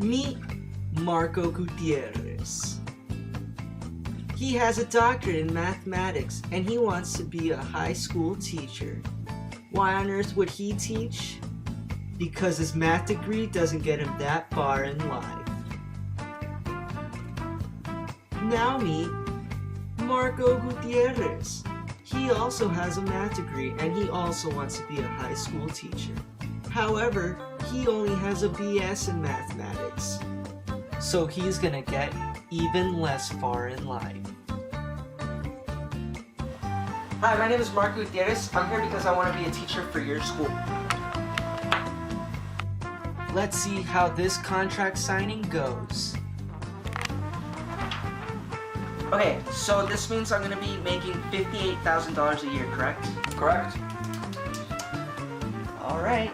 Meet Marco Gutierrez. He has a doctorate in mathematics and he wants to be a high school teacher. Why on earth would he teach? Because his math degree doesn't get him that far in life. Now meet Marco Gutierrez. He also has a math degree and he also wants to be a high school teacher. However, he only has a BS in mathematics. So he's gonna get even less far in life. Hi, my name is Marco Gutierrez. I'm here because I want to be a teacher for your school. Let's see how this contract signing goes. Okay, so this means I'm going to be making $58,000 a year, correct? Correct. All right.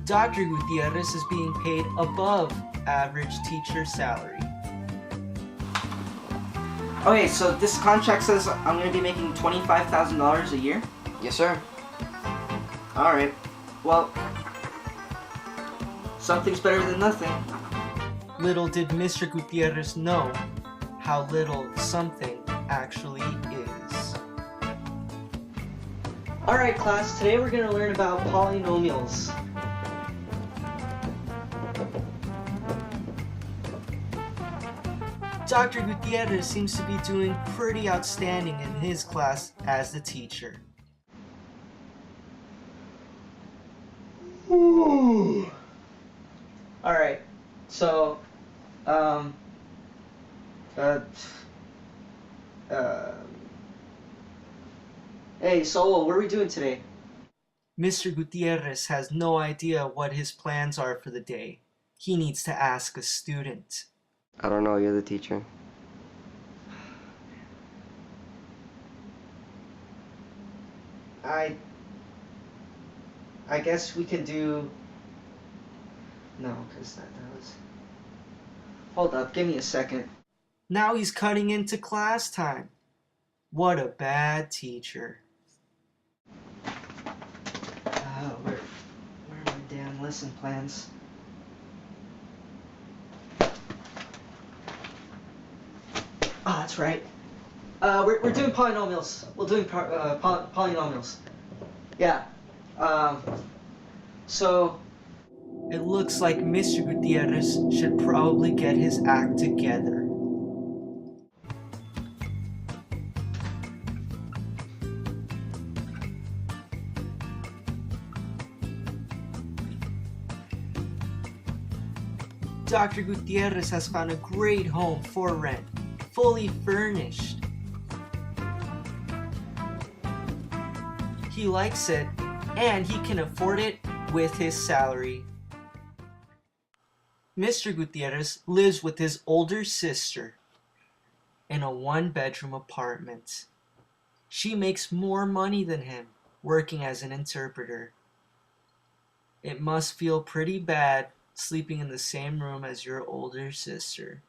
Dr. Gutierrez is being paid above average teacher salary. Okay, so this contract says I'm going to be making $25,000 a year? Yes, sir. All right. Well, something's better than nothing. Little did Mr. Gutierrez know how little something actually is. All right, class, today we're going to learn about polynomials. Dr. Gutierrez seems to be doing pretty outstanding in his class as the teacher. Alright, so, hey, Saul, what are we doing today? Mr. Gutierrez has no idea what his plans are for the day. He needs to ask a student. I don't know, you're the teacher. I guess we could do... No, because that was... Hold up, give me a second. Now he's cutting into class time. What a bad teacher. Where are my damn lesson plans? Oh, that's right. We're doing polynomials. We're doing polynomials. Yeah. So it looks like Mr. Gutierrez should probably get his act together. Dr. Gutierrez has found a great home for rent, fully furnished. He likes it, and he can afford it with his salary. Mr. Gutierrez lives with his older sister in a one-bedroom apartment. She makes more money than him, working as an interpreter. It must feel pretty bad sleeping in the same room as your older sister.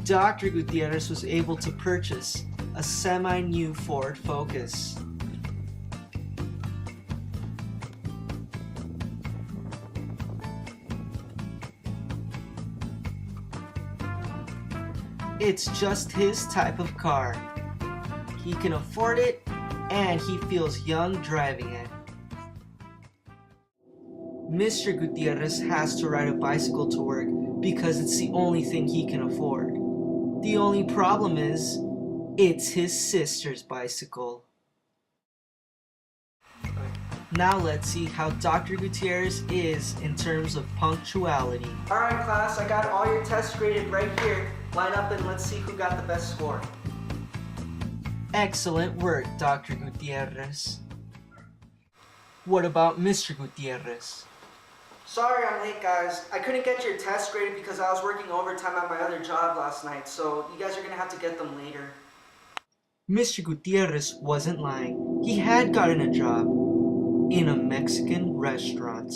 Dr. Gutierrez was able to purchase a semi-new Ford Focus. It's just his type of car. He can afford it, and he feels young driving it. Mr. Gutierrez has to ride a bicycle to work because it's the only thing he can afford. The only problem is, it's his sister's bicycle. Now let's see how Dr. Gutierrez is in terms of punctuality. Alright class, I got all your tests graded right here. Line up and let's see who got the best score. Excellent work, Dr. Gutierrez. What about Mr. Gutierrez? Sorry I'm late, guys. I couldn't get your test graded because I was working overtime at my other job last night, so you guys are gonna have to get them later. Mr. Gutierrez wasn't lying. He had gotten a job in a Mexican restaurant.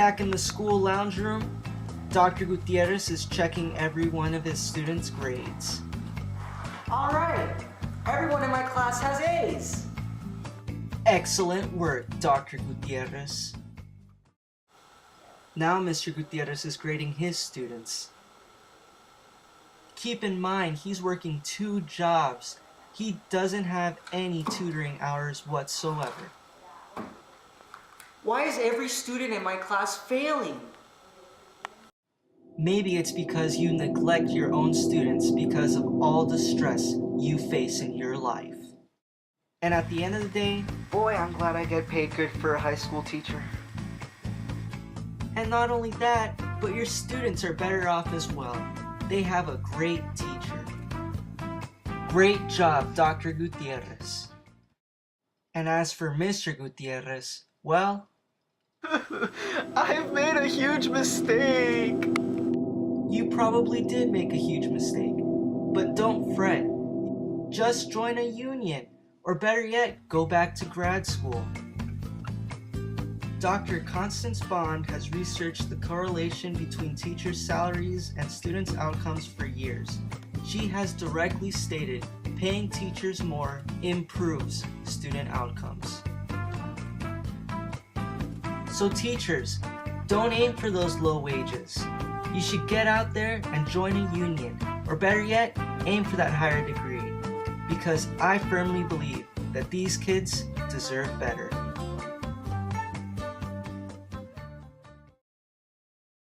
Back in the school lounge room, Dr. Gutierrez is checking every one of his students' grades. All right, everyone in my class has A's. Excellent work, Dr. Gutierrez. Now Mr. Gutierrez is grading his students. Keep in mind, he's working 2 jobs. He doesn't have any tutoring hours whatsoever. Why is every student in my class failing? Maybe it's because you neglect your own students because of all the stress you face in your life. And at the end of the day, Boy, I'm glad I get paid good for a high school teacher. and not only that, but your students are better off as well. They have a great teacher. Great job, Dr. Gutierrez. And as for Mr. Gutierrez, well, I've made a huge mistake. you probably did make a huge mistake. But don't fret. Just join a union, or better yet, go back to grad school. Dr. Constance Bond has researched the correlation between teachers' salaries and students' outcomes for years. She has directly stated paying teachers more improves student outcomes. So teachers, don't aim for those low wages. You should get out there and join a union, or better yet, aim for that higher degree. Because I firmly believe that these kids deserve better.